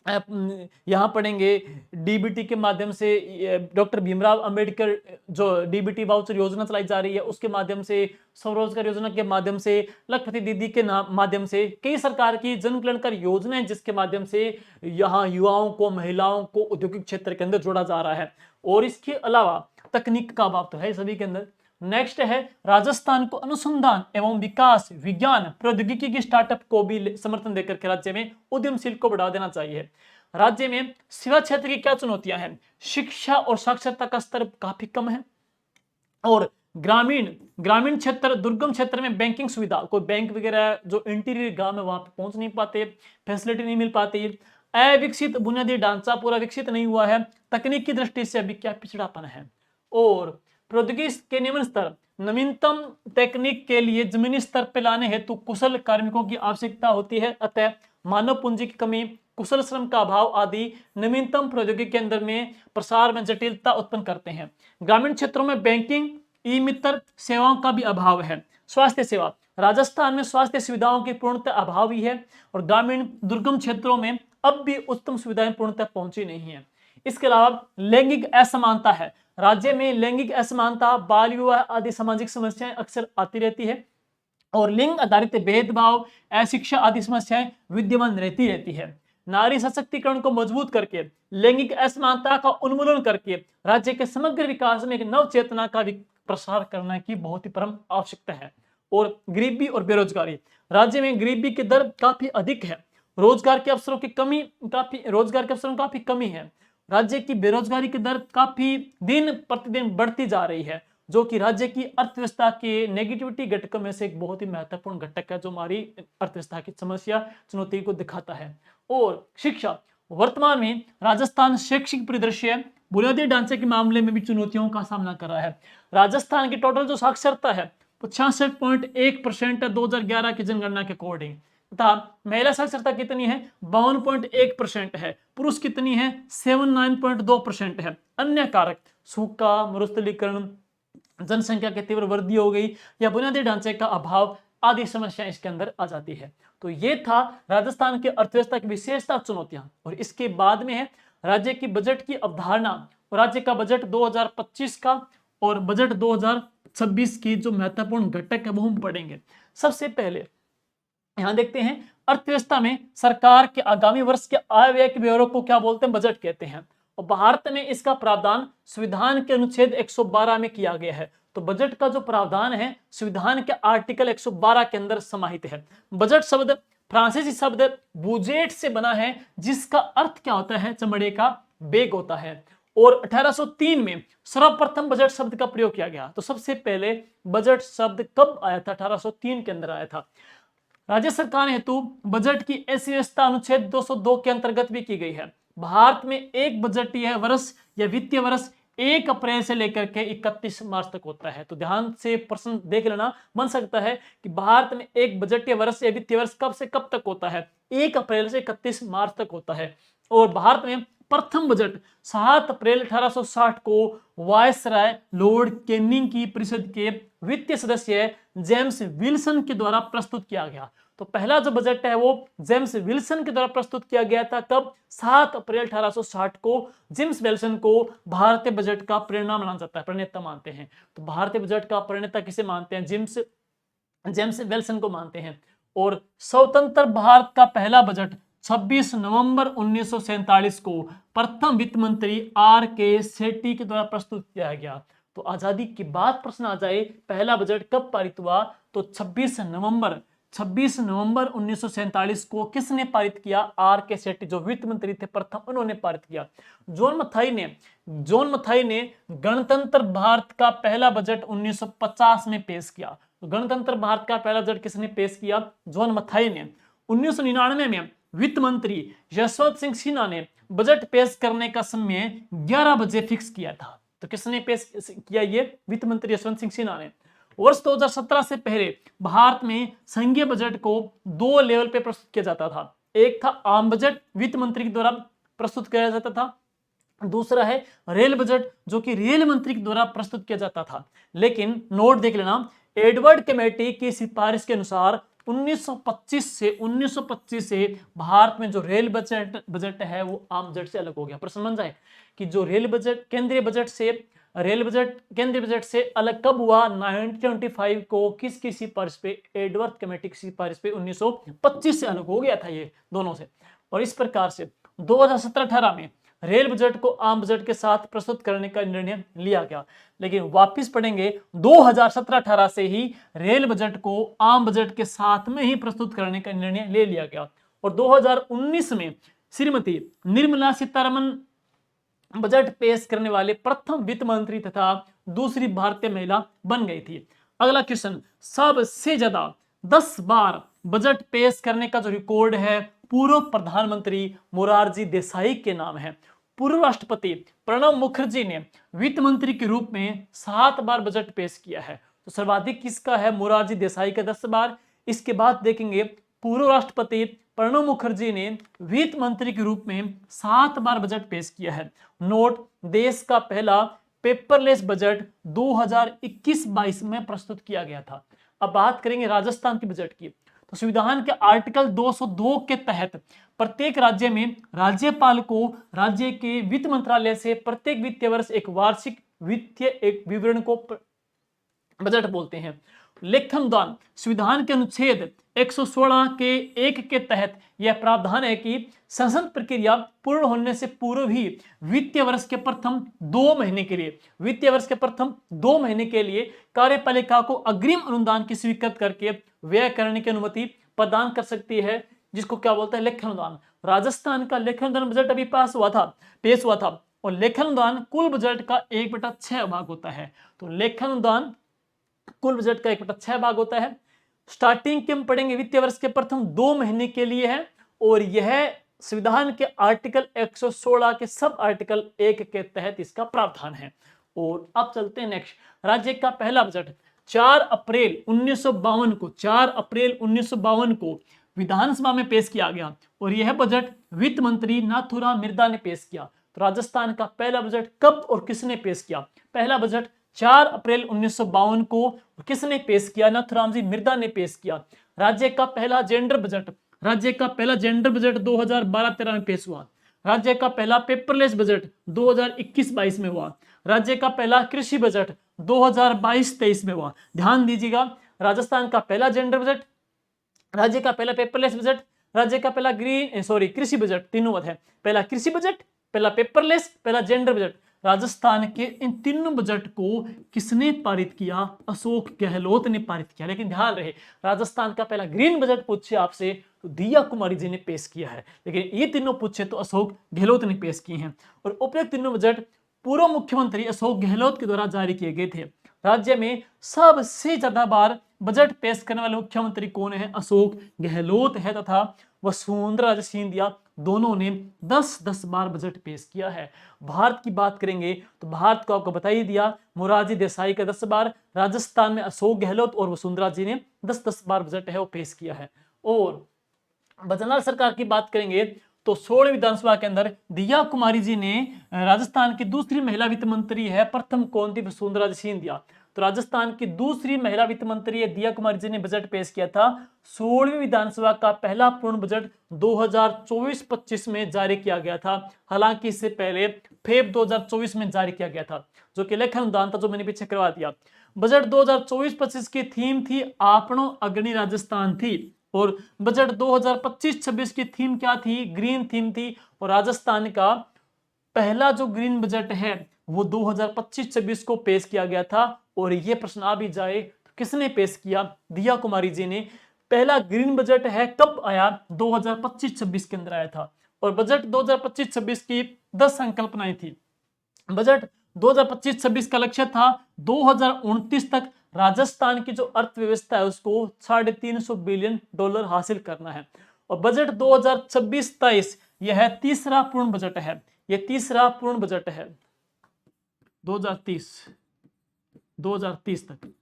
यहाँ पढ़ेंगे डीबीटी के माध्यम से, डॉक्टर भीमराव अंबेडकर जो डीबीटी वाउचर योजना चलाई जा रही है उसके माध्यम से, स्वरोजगार योजना के माध्यम से, लखपति दीदी के माध्यम से, कई सरकार की जन कल्याणकारी योजनाएं जिसके माध्यम से यहाँ युवाओं को, महिलाओं को औद्योगिक क्षेत्र के अंदर जोड़ा जा रहा है। और इसके अलावा तकनीक का अभाव तो है सभी के अंदर। नेक्स्ट है राजस्थान को अनुसंधान एवं विकास, विज्ञान, प्रौद्योगिकी की स्टार्टअप को भी समर्थन देकर के राज्य में उद्यमशील को बढ़ावा देना चाहिए। राज्य में सेवा क्षेत्र की क्या चुनौतियां हैं? शिक्षा और साक्षरता का स्तर काफी कम है, और ग्रामीण क्षेत्र, दुर्गम क्षेत्र में बैंकिंग सुविधा, कोई बैंक वगैरह जो इंटीरियर गांव है वहां पे पहुंच नहीं पाते, फैसिलिटी नहीं मिल पाती। अविकसित बुनियादी ढांचा पूरा विकसित नहीं हुआ है, तकनीक की दृष्टि से अभी क्या पिछड़ापन है। और प्रौद्योगिकी के निम्न स्तर, नवीनतम तकनीक के लिए जमीनी स्तर पर लाने हेतु कुशल कार्मिकों की आवश्यकता होती है, अतः मानव पूंजी की कमी, कुशल श्रम का अभाव आदि नवीनतम प्रौद्योगिकी के अंदर में प्रसार में जटिलता उत्पन्न करते हैं। ग्रामीण क्षेत्रों में बैंकिंग, ई मित्र सेवाओं का भी अभाव है। स्वास्थ्य सेवा, राजस्थान में स्वास्थ्य सुविधाओं की पूर्णतः अभाव ही है, और ग्रामीण दुर्गम क्षेत्रों में अब भी उत्तम सुविधाएं पूर्णतः पहुंची नहीं है। इसके अलावा लैंगिक असमानता है, राज्य में लैंगिक असमानता, बाल विवाह आदि सामाजिक समस्याएं अक्सर आती रहती है और लिंग आधारित भेदभाव, अशिक्षा आदि समस्याएं विद्यमान रहती है। नारी सशक्तिकरण को मजबूत करके, लैंगिक असमानता का उन्मूलन करके राज्य के समग्र विकास में एक नव चेतना का प्रसार करने की बहुत ही परम आवश्यकता है। और गरीबी और बेरोजगारी, राज्य में गरीबी की दर काफी अधिक है, रोजगार के अवसरों की काफी कमी है। राज्य की बेरोजगारी की दर काफी दिन प्रतिदिन बढ़ती जा रही है, जो कि राज्य की अर्थव्यवस्था के नेगेटिविटी घटकों में से एक बहुत ही महत्वपूर्ण घटक है, जो हमारी अर्थव्यवस्था की समस्या चुनौती को दिखाता है। और शिक्षा, वर्तमान में राजस्थान शैक्षिक परिदृश्य बुनियादी ढांचे के मामले में भी चुनौतियों का सामना कर रहा है। राजस्थान की टोटल जो साक्षरता है 66.1% है 2011 की जनगणना के अकॉर्डिंग, तथा महिला साक्षरता कितनी है 52.1% है, पुरुष कितनी है 79.2% है। अन्य कारक सूखा, मरुस्थलीकरण, जनसंख्या की तीव्र वृद्धि हो गई या बुनियादी ढांचे का अभाव आदि समस्याएं इसके अंदर आ जाती है। तो ये था राजस्थान की अर्थव्यवस्था की विशेषता, चुनौतियां। और इसके बाद में है राज्य की बजट की अवधारणा और राज्य का बजट 2025 का और बजट 2026 की जो महत्वपूर्ण घटक है वो हम पढ़ेंगे। सबसे पहले यहां देखते हैं अर्थव्यवस्था में सरकार के आगामी वर्ष के आय व्यय के ब्यौरे को क्या बोलते हैं, बजट कहते हैं। और भारत में इसका प्रावधान संविधान के अनुच्छेद 112 में किया गया है। तो बजट का जो प्रावधान है संविधान के आर्टिकल 112 के अंदर समाहित है। बजट शब्द फ्रांसीसी शब्द बुजेट से बना है, जिसका अर्थ क्या होता है, चमड़े का बैग होता है। और 1803 में सर्वप्रथम बजट शब्द का प्रयोग किया गया। तो सबसे पहले बजट शब्द कब आया था, 1803 के अंदर आया था। राज्य सरकार हेतु बजट की ऐसी व्यवस्था अनुच्छेद 202 के अंतर्गत भी की गई है। भारत में एक बजटीय वर्ष या वित्तीय वर्ष 1 अप्रैल से लेकर के 31 मार्च तक होता है। तो ध्यान से प्रश्न देख लेना, बन सकता है कि भारत में एक बजटीय वर्ष या वित्तीय वर्ष कब से कब तक होता है, 1 अप्रैल से 31 मार्च तक होता है। और भारत में प्रथम बजट 7 अप्रैल 1860 को वायसराय लॉर्ड कैनिंग की परिषद के वित्तीय सदस्य जेम्स विल्सन के द्वारा प्रस्तुत किया गया। तो पहला जो बजट है वो जेम्स विल्सन के द्वारा प्रस्तुत किया गया था। कब, 7 अप्रैल 1860 को जेम्स विल्सन को भारतीय बजट का प्रेरणा माना जाता है, प्रणेता मानते हैं। तो भारतीय बजट का प्रणेता किसे मानते हैं, जेम्स विल्सन को मानते हैं। और स्वतंत्र भारत का पहला बजट 26 नवंबर 1947 को प्रथम वित्त मंत्री R.K. सेठी के द्वारा प्रस्तुत किया गया। तो आजादी के बाद प्रश्न आ जाए पहला बजट कब पारित हुआ, तो 26 नवंबर 1947 को किसने पारित किया, R.K. सेठी जो वित्त मंत्री थे प्रथम, उन्होंने पारित किया। जॉन मथाई ने गणतंत्र भारत का पहला बजट 1950 में पेश किया। तो गणतंत्र भारत का पहला बजट किसने पेश किया, जॉन मथाई ने। 1999 में वित्त मंत्री यशवंत सिंह सिन्हा ने बजट पेश करने का समय 11 बजे फिक्स किया था। तो किसने पेश किया, ये वित्त मंत्री यशवंत सिंह सिन्हा ने। वर्ष 2017 से पहले भारत में संघीय बजट को 2 लेवल पे प्रस्तुत किया जाता था। एक था आम बजट, वित्त मंत्री के द्वारा प्रस्तुत किया जाता था। दूसरा है रेल बजट, जो कि रेल मंत्री के द्वारा प्रस्तुत किया जाता था। लेकिन नोट देख लेना, एडवर्ड कमेटी की सिफारिश के अनुसार 1925 से भारत में जो रेल बजट है वो आम बजट से अलग हो गया। प्रश्न बन जाए कि जो रेल बजट केंद्रीय बजट से अलग कब हुआ, 1925 को किसकी सिफारिश पे, एडवर्ड कमेटी की सिफारिश पे 1925 से अलग हो गया था ये दोनों से। और इस प्रकार से 2017-18 में रेल बजट को आम बजट के साथ प्रस्तुत करने का निर्णय लिया गया। लेकिन वापस पढ़ेंगे 2017-18 से ही रेल बजट को आम बजट के साथ में ही प्रस्तुत करने का निर्णय ले लिया गया। और 2019 में श्रीमती निर्मला सीतारमण बजट पेश करने वाले प्रथम वित्त मंत्री तथा दूसरी भारतीय महिला बन गई थी। अगला क्वेश्चन, सबसे ज्यादा 10 बार बजट पेश करने का जो रिकॉर्ड है पूर्व प्रधानमंत्री मोरारजी देसाई के नाम है। पूर्व राष्ट्रपति प्रणब मुखर्जी ने वित्त मंत्री के रूप में 7 बार बजट पेश किया है। तो सर्वाधिक किसका है, मोरारजी देसाई का 10 बार। इसके बाद देखेंगे पूर्व राष्ट्रपति प्रणब मुखर्जी ने वित्त मंत्री के रूप में 7 बार बजट पेश किया है। नोट, देश का पहला पेपरलेस बजट 2021-22 में प्रस्तुत किया गया था। अब बात करेंगे राजस्थान की बजट की। तो संविधान के आर्टिकल 202 के तहत प्रत्येक राज्य में राज्यपाल को राज्य के वित्त मंत्रालय से प्रत्येक वित्तीय वर्ष एक वार्षिक वित्तीय एक विवरण को बजट बोलते हैं। लेखन अनुदान संविधान के अनुच्छेद 116 के 1 के तहत यह प्रावधान है कि संसद प्रक्रिया पूर्ण होने से पूर्व ही वित्तीय वर्ष के प्रथम 2 महीने के लिए कार्यपालिका को अग्रिम अनुदान की स्वीकृत करके व्यय करने की अनुमति प्रदान कर सकती है, जिसको क्या बोलते हैं, लेखन अनुदान। राजस्थान का लेखन अनुदान बजट अभी पेश हुआ था और लेखन अनुदान कुल बजट का 1/6 भाग होता है। तो लेखन अनुदान कुल बजट का 1/6 भाग होता है। स्टार्टिंग के हम पढ़ेंगे वित्तीय वर्ष के प्रथम 2 महीने के लिए है और यह संविधान के आर्टिकल 116 के सब आर्टिकल 1 के तहत इसका प्रावधान है। और अब चलते हैं नेक्स्ट। राज्य का पहला बजट 4 अप्रैल 1952 को विधानसभा में पेश किया गया और यह बजट वित्त मंत्री नाथूराम मिर्धा ने पेश किया। तो राजस्थान का पहला बजट कब और किसने पेश किया? पहला बजट 4 अप्रैल 1952 को किसने पेश किया? नाथूराम जी मिर्धा ने पेश किया। राज्य का पहला जेंडर बजट 2012-13 में पेश हुआ। राज्य का पहला पेपरलेस बजट 2021-22 में हुआ। राज्य का पहला कृषि बजट 2022-23 में हुआ। ध्यान दीजिएगा, राजस्थान का पहला जेंडर बजट, राज्य का पहला पेपरलेस बजट, राज्य का पहला कृषि बजट, तीनों है। पहला कृषि बजट, पहला पेपरलेस, पहला जेंडर बजट। राजस्थान के इन तीनों बजट को किसने पारित किया? अशोक गहलोत ने पारित किया। लेकिन ध्यान रहे, राजस्थान का पहला ग्रीन बजट पूछे आपसे तो दिया कुमारी जी ने पेश किया है, लेकिन ये तीनों पूछे तो अशोक गहलोत ने पेश किए हैं। और उपयुक्त तीनों बजट पूर्व मुख्यमंत्री अशोक गहलोत के द्वारा जारी किए गए थे। राज्य में सबसे ज्यादा बार बजट पेश करने वाले मुख्यमंत्री कौन है? अशोक गहलोत है तथा वसुंधरा राजे सिंधिया दोनों ने 10-10 बार बजट पेश किया है। भारत की बात करेंगे तो भारत को आपको बता ही दिया, मोरारजी देसाई का 10 बार, राजस्थान में अशोक गहलोत और वसुंधरा जी ने 10-10 बार बजट है वो पेश किया है। और बजनाल सरकार की बात करेंगे तो 16 विधानसभा के अंदर दिया कुमारी जी ने राजस्थान की दूसरी महिला वित्त मंत्री है, प्रथम कौन थी? वसुंधरा राजे सिंधिया। तो राजस्थान की दूसरी महिला वित्त मंत्री है दिया कुमारी जी ने बजट पेश किया था। 16वीं विधानसभा का पहला पूर्ण बजट 2024-25 में जारी किया गया था। हालांकि इससे पहले फेब 2024 में जारी किया गया था, जो कि लेखन अनुदान था, जो मैंने पीछे करवा दिया। बजट 2024-25 की थीम थी आपनो अग्नि राजस्थान थी और बजट 2025-26 की थीम क्या थी? ग्रीन थीम थी। और राजस्थान का पहला जो ग्रीन बजट है वो 2025-26 को पेश किया गया था। और ये प्रश्न आ भी जाए तो किसने पेश किया? दिया कुमारी जी ने। पहला ग्रीन बजट है कब आया? 2025-26 के अंदर आया था। और बजट 2025-26 की 10 संकल्पनाएं थी। बजट 2025-26 का लक्ष्य था 2029 तक राजस्थान की जो अर्थव्यवस्था है उसको $350 बिलियन हासिल करना है। और बजट 2026-23 यह तीसरा पूर्ण बजट है, यह तीसरा पूर्ण बजट है 2030 तक।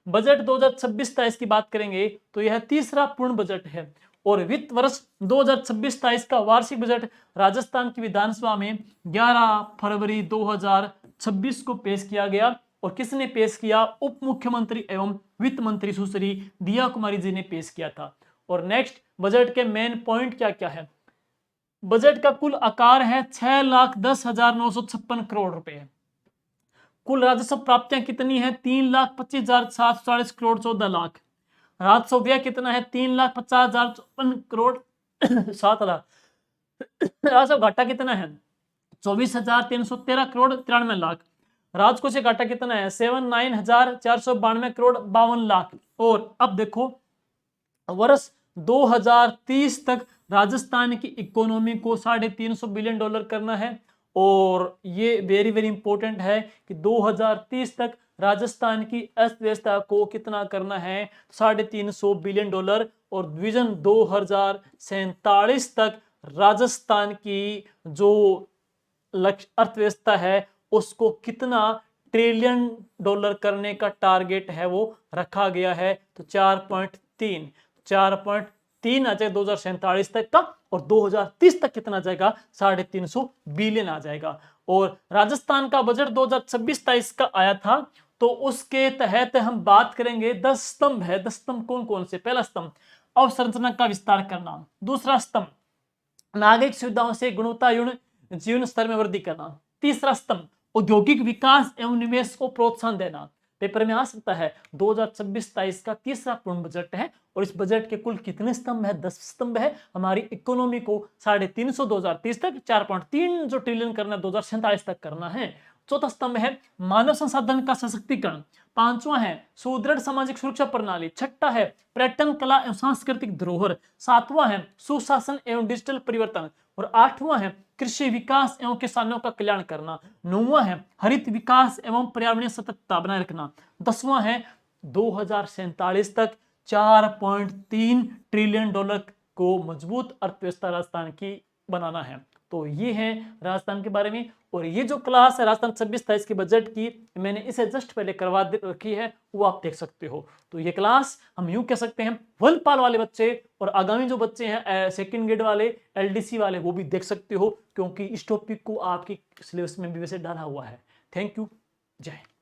बजट 2026-23 की बात करेंगे तो यह तीसरा पूर्ण बजट है। और वित्त वर्ष 2026-23 का वार्षिक बजट राजस्थान की विधानसभा में 11 फरवरी 2026 को पेश किया गया। और किसने पेश किया? उप मुख्यमंत्री एवं वित्त मंत्री सुश्री दिया कुमारी जी ने पेश किया था। और नेक्स्ट, बजट के मेन पॉइंट क्या क्या है? बजट का कुल आकार है 6,10,956 करोड़ रुपए। कुल राजस्व प्राप्तियां कितनी है? 3,25,740 करोड़ 14 लाख। राजस्व व्यय कितना है? 3,50,54 करोड़ 7 लाख। राजस्व घाटा कितना है? 24,313 करोड़ 93 लाख। राजकोषीय घाटा कितना है? 79,492 करोड़ 52 लाख। और अब देखो, वर्ष 2030 तक राजस्थान की इकोनॉमी को $350 बिलियन करना है। और ये वेरी वेरी इंपॉर्टेंट है कि 2030 तक राजस्थान की अर्थव्यवस्था को कितना करना है? $350 बिलियन। और विजन 2047 तक राजस्थान की जो अर्थव्यवस्था है उसको कितना $1 ट्रिलियन करने का टारगेट है वो रखा गया है। तो 4.3 आ जाएगा 2047 तक का। और 2030 तक कितना आ जाएगा? $350 बिलियन आ जाएगा। और राजस्थान का बजट 2026-23 का आया था, तो उसके तहत हम बात करेंगे 10 स्तंभ है। 10 स्तंभ कौन कौन से? पहला स्तंभ अवसंरचना का विस्तार करना। दूसरा स्तंभ नागरिक सुविधाओं से गुणवत्तापूर्ण जीवन स्तर में वृद्धि करना। तीसरा स्तंभ औद्योगिक विकास एवं निवेश को प्रोत्साहन देना। पेपर में आ सकता है। 2026-23 का तीसरा पूर्ण बजट है और इस बजट के कुल कितने स्तंभ है? 10 स्तंभ है। हमारी इकोनॉमी को 350 2030 तक 4.3 जो ट्रिलियन करना है 2047 तक करना है। चौथा स्तंभ है मानव संसाधन का सशक्तिकरण। पांचवा है सुदृढ़ सामाजिक सुरक्षा प्रणाली। छठा है पर्यटन, कला एवं सांस्कृतिक धरोहर। सातवां है सुशासन एवं डिजिटल परिवर्तन और आठवां है कृषि विकास एवं किसानों का कल्याण करना। नौवां है हरित विकास एवं पर्यावरणीय सततता बनाए रखना। 10वां है 2047 तक 4.3 ट्रिलियन डॉलर को मजबूत अर्थव्यवस्था राजस्थान की बनाना है। तो ये है राजस्थान के बारे में। और ये जो क्लास है राजस्थान 26-27 की बजट की, मैंने इसे जस्ट पहले करवा रखी है, वो आप देख सकते हो। तो ये क्लास हम यूं कह सकते हैं वलपाल वाले बच्चे और आगामी जो बच्चे हैं सेकंड ग्रेड वाले, एलडीसी वाले, वो भी देख सकते हो, क्योंकि इस टॉपिक को आपके सिलेबस में भी वैसे डाला हुआ है। थैंक यू, जय हिंद।